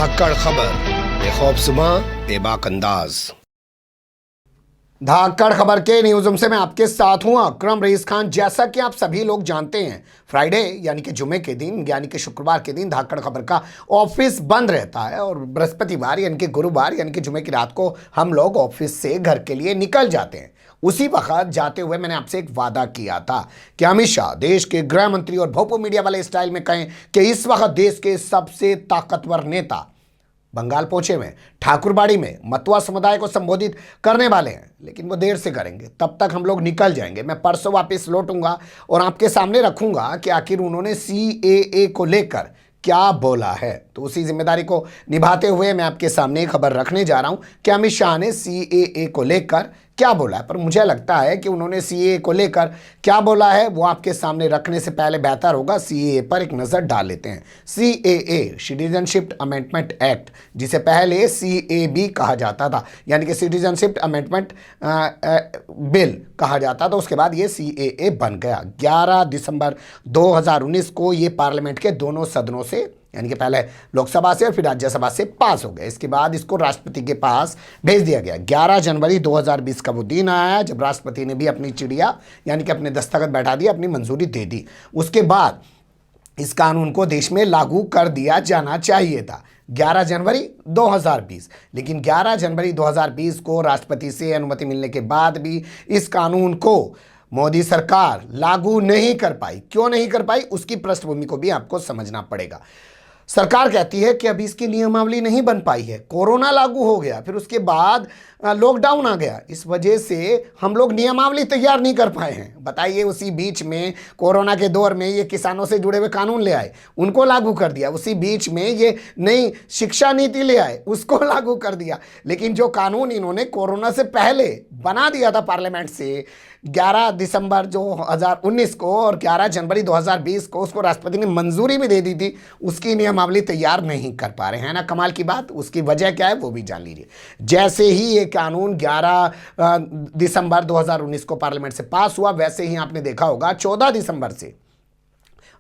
धाकड़ खबर बेखौफसमा बेबाक अंदाज। धाकड़ खबर के न्यूज़ रूम से मैं आपके साथ हूं अकरम रईस खान। जैसा कि आप सभी लोग जानते हैं, फ्राइडे यानी कि जुमे के दिन यानी कि शुक्रवार के दिन धाकड़ खबर का ऑफिस बंद रहता है और बृहस्पतिवार यानी कि गुरुवार यानी कि जुमे की रात को हम लोग ऑफिस से घर के लिए निकल जाते हैं। उसी वक्त जाते हुए मैंने आपसे एक वादा किया था कि अमित शाह देश के गृह मंत्री और भोपो मीडिया वाले स्टाइल में कहें कि इस वक्त देश के सबसे ताकतवर नेता बंगाल पहुंचे हुए ठाकुरबाड़ी में मतुआ समुदाय को संबोधित करने वाले हैं, लेकिन वो देर से करेंगे। तब तक हम लोग निकल जाएंगे। मैं परसों वापस लौटूंगा और आपके सामने रखूंगा कि आखिर उन्होंने सीएए को लेकर क्या बोला है। तो उसी जिम्मेदारी को निभाते हुए मैं आपके सामने खबर रखने जा रहा हूं कि अमित शाह ने सीएए को लेकर क्या बोला है। पर मुझे लगता है कि उन्होंने सीएए को लेकर क्या बोला है वो आपके सामने रखने से पहले बेहतर होगा सीएए पर एक नज़र डाल लेते हैं। सीएए सिटीजनशिप अमेंडमेंट एक्ट, जिसे पहले सीएबी कहा जाता था यानी कि सिटीजनशिप अमेंडमेंट बिल कहा जाता था, उसके बाद ये सीएए बन गया। 11 दिसंबर 2019 को ये पार्लियामेंट के दोनों सदनों से यानी कि पहले लोकसभा से और फिर राज्यसभा से पास हो गया। इसके बाद इसको राष्ट्रपति के पास भेज दिया गया। 11 जनवरी 2020 का वो दिन आया जब राष्ट्रपति ने भी अपनी चिड़िया यानी कि अपने दस्तखत बैठा दिया, अपनी मंजूरी दे दी। उसके बाद इस कानून को देश में लागू कर दिया जाना चाहिए था 11 जनवरी 2020, लेकिन 11 जनवरी 2020 को राष्ट्रपति से अनुमति मिलने के बाद भी इस कानून को मोदी सरकार लागू नहीं कर पाई। क्यों नहीं कर पाई, उसकी पृष्ठभूमि को भी आपको समझना पड़ेगा। सरकार कहती है कि अभी इसकी नियमावली नहीं बन पाई है, कोरोना लागू हो गया, फिर उसके बाद लॉकडाउन आ गया, इस वजह से हम लोग नियमावली तैयार नहीं कर पाए हैं। बताइए, उसी बीच में कोरोना के दौर में ये किसानों से जुड़े हुए कानून ले आए, उनको लागू कर दिया। उसी बीच में ये नई शिक्षा नीति ले आए, उसको लागू कर दिया। लेकिन जो कानून इन्होंने कोरोना से पहले बना दिया था पार्लियामेंट से 11 दिसंबर 2019 को और 11 जनवरी 2020 को, उसको राष्ट्रपति ने मंजूरी भी दे दी थी, उसकी नियमावली तैयार नहीं कर पा रहे हैं ना। कमाल की बात, उसकी वजह क्या है वो भी जान लीजिए। जैसे ही ये कानून 11 दिसंबर 2019 को पार्लियामेंट से पास हुआ, वैसे ही आपने देखा होगा 14 दिसंबर से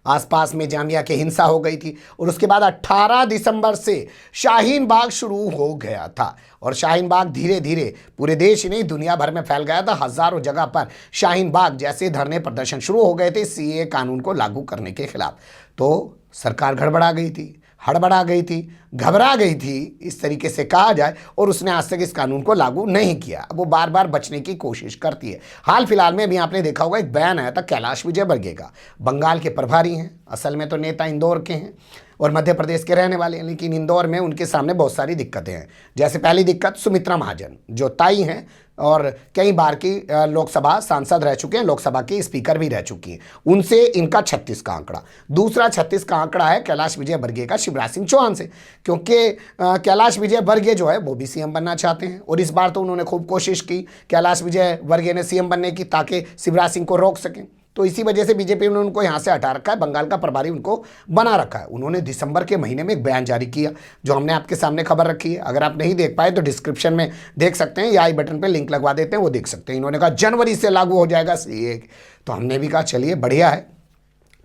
आसपास में जामिया की हिंसा हो गई थी और उसके बाद 18 दिसंबर से शाहीन बाग शुरू हो गया था। और शाहीन बाग धीरे धीरे पूरे देश ही नहीं दुनिया भर में फैल गया था। हजारों जगह पर शाहीन बाग जैसे धरने प्रदर्शन शुरू हो गए थे सीएए कानून को लागू करने के खिलाफ। तो सरकार गड़बड़ा गई थी, हड़बड़ा गई थी, घबरा गई थी, इस तरीके से कहा जाए, और उसने आज तक इस कानून को लागू नहीं किया। वो बार बार बचने की कोशिश करती है। हाल फिलहाल में भी आपने देखा होगा एक बयान आया था कैलाश विजयवर्गीय का। बंगाल के प्रभारी हैं, असल में तो नेता इंदौर के हैं और मध्य प्रदेश के रहने वाले हैं, लेकिन इंदौर में उनके सामने बहुत सारी दिक्कतें हैं। जैसे पहली दिक्कत, सुमित्रा महाजन जो ताई हैं और कई बार की लोकसभा सांसद रह चुके हैं, लोकसभा की स्पीकर भी रह चुकी हैं, उनसे इनका 36 का आंकड़ा। दूसरा 36 का आंकड़ा है कैलाश विजयवर्गीय का शिवराज सिंह चौहान से, क्योंकि कैलाश विजयवर्गीय जो है वो भी सीएम बनना चाहते हैं और इस बार तो उन्होंने खूब कोशिश की कैलाश विजयवर्गीय ने सीएम बनने की, ताकि शिवराज सिंह को रोक सकें। तो इसी वजह से बीजेपी ने उनको यहाँ से हटा रखा है, बंगाल का प्रभारी उनको बना रखा है। उन्होंने दिसंबर के महीने में एक बयान जारी किया जो हमने आपके सामने खबर रखी है। अगर आप नहीं देख पाए तो डिस्क्रिप्शन में देख सकते हैं या आई बटन पे लिंक लगवा देते हैं, वो देख सकते हैं। इन्होंने कहा जनवरी से लागू हो जाएगा सीएए। तो हमने भी कहा चलिए बढ़िया है,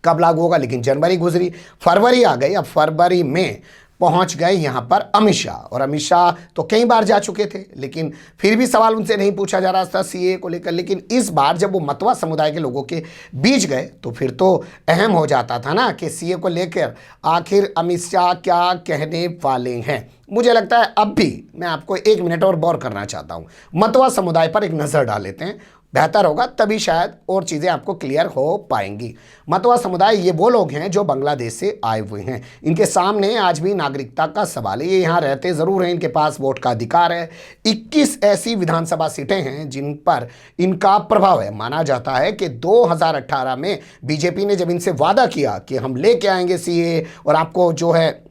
कब लागू होगा, लेकिन जनवरी गुजरी, फरवरी आ गई। अब फरवरी में पहुंच गए यहाँ पर अमित शाह, और अमित शाह तो कई बार जा चुके थे, लेकिन फिर भी सवाल उनसे नहीं पूछा जा रहा था सीएए को लेकर। लेकिन इस बार जब वो मतवा समुदाय के लोगों के बीच गए तो फिर तो अहम हो जाता था ना कि सीएए को लेकर आखिर अमित शाह क्या कहने वाले हैं। मुझे लगता है अब भी मैं आपको 1 मिनट और गौर करना चाहता हूँ, मतवा समुदाय पर एक नज़र डाल लेते हैं, बेहतर होगा, तभी शायद और चीज़ें आपको क्लियर हो पाएंगी। मतवा समुदाय ये वो लोग हैं जो बांग्लादेश से आए हुए हैं। इनके सामने आज भी नागरिकता का सवाल है। ये यहाँ रहते ज़रूर हैं, इनके पास वोट का अधिकार है। 21 ऐसी विधानसभा सीटें हैं जिन पर इनका प्रभाव है। माना जाता है कि 2018 में बीजेपी ने जब इनसे वादा किया कि हम लेके आएंगे सीएए और आपको जो है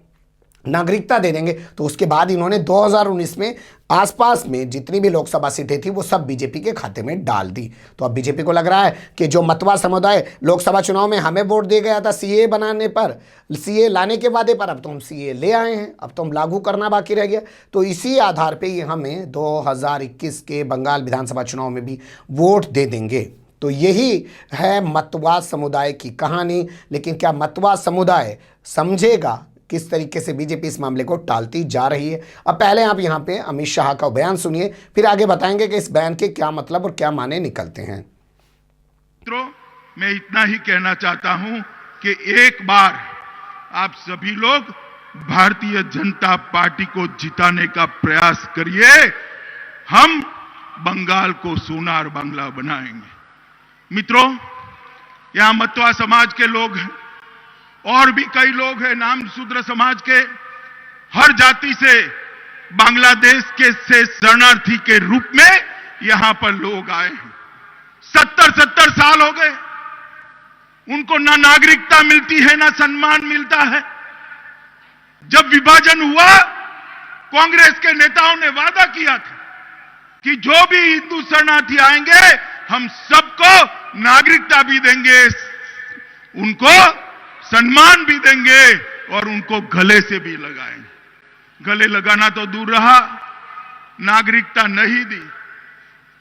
नागरिकता दे देंगे, तो उसके बाद इन्होंने 2019 में आसपास में जितनी भी लोकसभा सीटें थी वो सब बीजेपी के खाते में डाल दी। तो अब बीजेपी को लग रहा है कि जो मतवा समुदाय लोकसभा चुनाव में हमें वोट दे गया था सीए बनाने पर, सीए लाने के वादे पर, अब तो हम सीए ले आए हैं, अब तो हम लागू करना बाकी रह गया। तो इसी आधार पर ये हमें 2021 के बंगाल विधानसभा चुनाव में भी वोट दे देंगे। तो यही है मतवा समुदाय की कहानी। लेकिन क्या मतवा समुदाय समझेगा किस तरीके से बीजेपी इस मामले को टालती जा रही है। अब पहले आप यहाँ पे अमित शाह का बयान सुनिए, फिर आगे बताएंगे कि इस बयान के क्या मतलब और क्या माने निकलते हैं। मित्रों, मैं इतना ही कहना चाहता हूं कि एक बार आप सभी लोग भारतीय जनता पार्टी को जिताने का प्रयास करिए। हम बंगाल को सोनार बांग्ला बनाएंगे। मित्रों, यहां मतवा समाज के लोग हैं और भी कई लोग हैं, नाम शूद्र समाज के, हर जाति से बांग्लादेश के से शरणार्थी के रूप में यहां पर लोग आए हैं। 70 साल हो गए, उनको ना नागरिकता मिलती है ना सम्मान मिलता है। जब विभाजन हुआ, कांग्रेस के नेताओं ने वादा किया था कि जो भी हिंदू शरणार्थी आएंगे हम सबको नागरिकता भी देंगे, उनको सम्मान भी देंगे और उनको गले से भी लगाएंगे। गले लगाना तो दूर रहा, नागरिकता नहीं दी।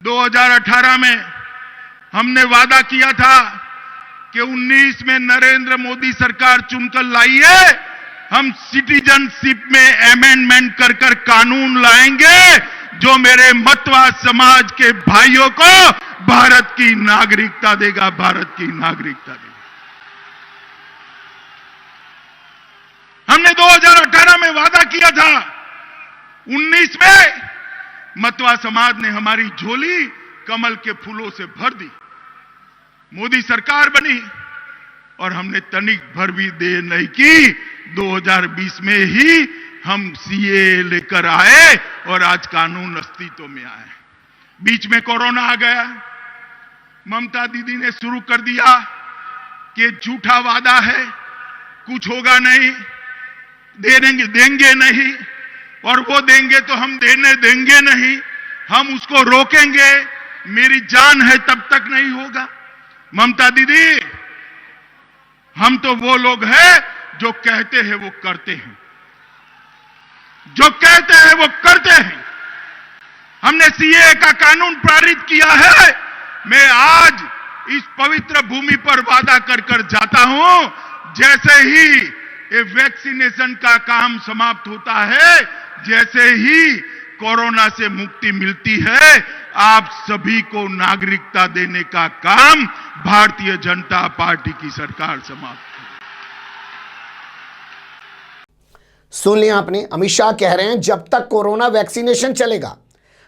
2018 में हमने वादा किया था कि 19 में नरेंद्र मोदी सरकार चुनकर लाई है, हम सिटीजनशिप में अमेंडमेंट कर कर कानून लाएंगे जो मेरे मतवा समाज के भाइयों को भारत की नागरिकता देगा, भारत की नागरिकता देगा। हमने 2018 में वादा किया था, 19 में मतवा समाज ने हमारी झोली कमल के फूलों से भर दी। मोदी सरकार बनी और हमने तनिक भर भी देर नहीं की, 2020 में ही हम सीए लेकर आए और आज कानून अस्तित्व में आए। बीच में कोरोना आ गया, ममता दीदी ने शुरू कर दिया कि झूठा वादा है, कुछ होगा नहीं, देंगे नहीं, और वो देंगे तो हम देने देंगे नहीं, हम उसको रोकेंगे, मेरी जान है तब तक नहीं होगा। ममता दीदी, हम तो वो लोग हैं जो कहते हैं वो करते हैं, जो कहते हैं वो करते हैं। हमने सीए का कानून पारित किया है। मैं आज इस पवित्र भूमि पर वादा कर कर जाता हूं, जैसे ही ये वैक्सीनेशन का काम समाप्त होता है, जैसे ही कोरोना से मुक्ति मिलती है, आप सभी को नागरिकता देने का काम भारतीय जनता पार्टी की सरकार समाप्त। सुन लिया आपने, अमित शाह कह रहे हैं जब तक कोरोना वैक्सीनेशन चलेगा,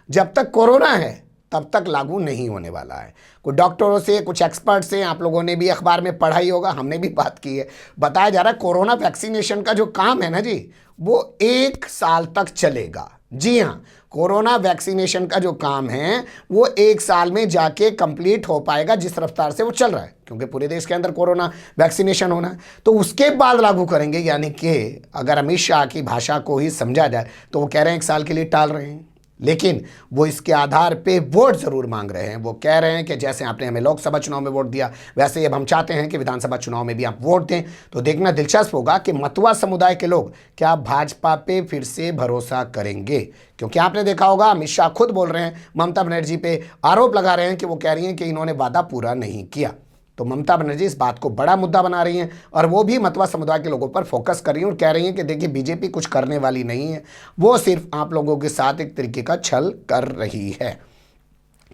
जब तक कोरोना है तब तक लागू नहीं होने वाला है। कुछ डॉक्टरों से, कुछ एक्सपर्ट से, आप लोगों ने भी अखबार में पढ़ा ही होगा, हमने भी बात की है, बताया जा रहा है कोरोना वैक्सीनेशन का जो काम है ना जी, वो 1 साल तक चलेगा। जी हाँ, कोरोना वैक्सीनेशन का जो काम है वो 1 साल में जाके कंप्लीट हो पाएगा, जिस रफ्तार से वो चल रहा है, क्योंकि पूरे देश के अंदर कोरोना वैक्सीनेशन होना है, तो उसके बाद लागू करेंगे। यानी कि अगर अमित शाह की भाषा को ही समझा जाए तो वो कह रहे हैं 1 साल के लिए टाल रहे हैं, लेकिन वो इसके आधार पे वोट जरूर मांग रहे हैं। वो कह रहे हैं कि जैसे आपने हमें लोकसभा चुनाव में वोट दिया, वैसे ही अब हम चाहते हैं कि विधानसभा चुनाव में भी आप वोट दें। तो देखना दिलचस्प होगा कि मतवा समुदाय के लोग क्या भाजपा पे फिर से भरोसा करेंगे, क्योंकि आपने देखा होगा अमित शाह खुद बोल रहे हैं, ममता बनर्जी पे आरोप लगा रहे हैं कि वो कह रही हैं कि इन्होंने वादा पूरा नहीं किया। तो ममता बनर्जी इस बात को बड़ा मुद्दा बना रही हैं और वो भी मतवा समुदाय के लोगों पर फोकस कर रही हैं और कह रही हैं कि देखिए बीजेपी कुछ करने वाली नहीं है, वो सिर्फ आप लोगों के साथ एक तरीके का छल कर रही है।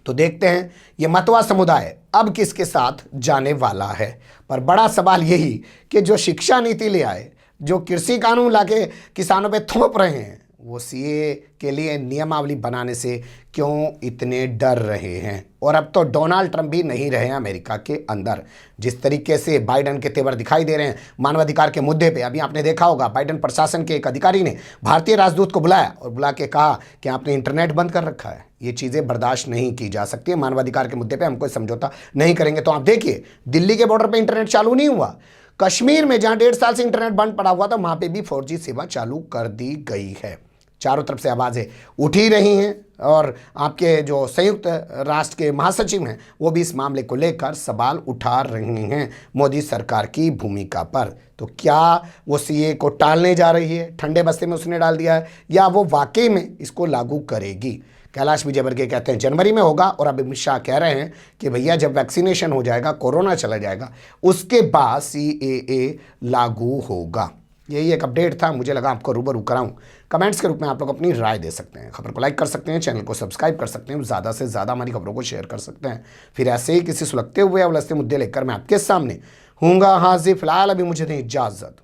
तो देखते हैं ये मतवा समुदाय अब किसके साथ जाने वाला है। पर बड़ा सवाल यही कि जो शिक्षा नीति ले आए, जो कृषि कानून लाके किसानों पे थोप रहे हैं, वो सीए के लिए नियमावली बनाने से क्यों इतने डर रहे हैं। और अब तो डोनाल्ड ट्रंप भी नहीं रहे हैं अमेरिका के अंदर। जिस तरीके से बाइडन के तेवर दिखाई दे रहे हैं मानवाधिकार के मुद्दे पे, अभी आपने देखा होगा बाइडन प्रशासन के एक अधिकारी ने भारतीय राजदूत को बुलाया और बुला के कहा कि आपने इंटरनेट बंद कर रखा है, ये चीज़ें बर्दाश्त नहीं की जा सकती है, मानवाधिकार के मुद्दे पर हम कोई समझौता नहीं करेंगे। तो आप देखिए, दिल्ली के बॉर्डर पर इंटरनेट चालू नहीं हुआ, कश्मीर में जहाँ 1.5 साल से इंटरनेट बंद पड़ा हुआ था वहाँ पर भी 4G सेवा चालू कर दी गई है। चारों तरफ से आवाज़ें उठ ही रही हैं और आपके जो संयुक्त राष्ट्र के महासचिव हैं वो भी इस मामले को लेकर सवाल उठा रहे हैं मोदी सरकार की भूमिका पर। तो क्या वो सीए को टालने जा रही है, ठंडे बस्ते में उसने डाल दिया है, या वो वाकई में इसको लागू करेगी। कैलाश विजयवर्गीय कहते हैं जनवरी में होगा, और अब अमित शाह कह रहे हैं कि भैया जब वैक्सीनेशन हो जाएगा, कोरोना चला जाएगा, उसके बाद CAA लागू होगा। यही एक अपडेट था, मुझे लगा आपको रूबरू कराऊं। कमेंट्स के रूप में आप लोग अपनी राय दे सकते हैं, खबर को लाइक कर सकते हैं, चैनल को सब्सक्राइब कर सकते हैं, ज़्यादा से ज़्यादा हमारी खबरों को शेयर कर सकते हैं। फिर ऐसे ही किसी सुलगते हुए या उलझते मुद्दे लेकर मैं आपके सामने हूँगा हाजिर। फिलहाल अभी मुझे दें इजाज़त।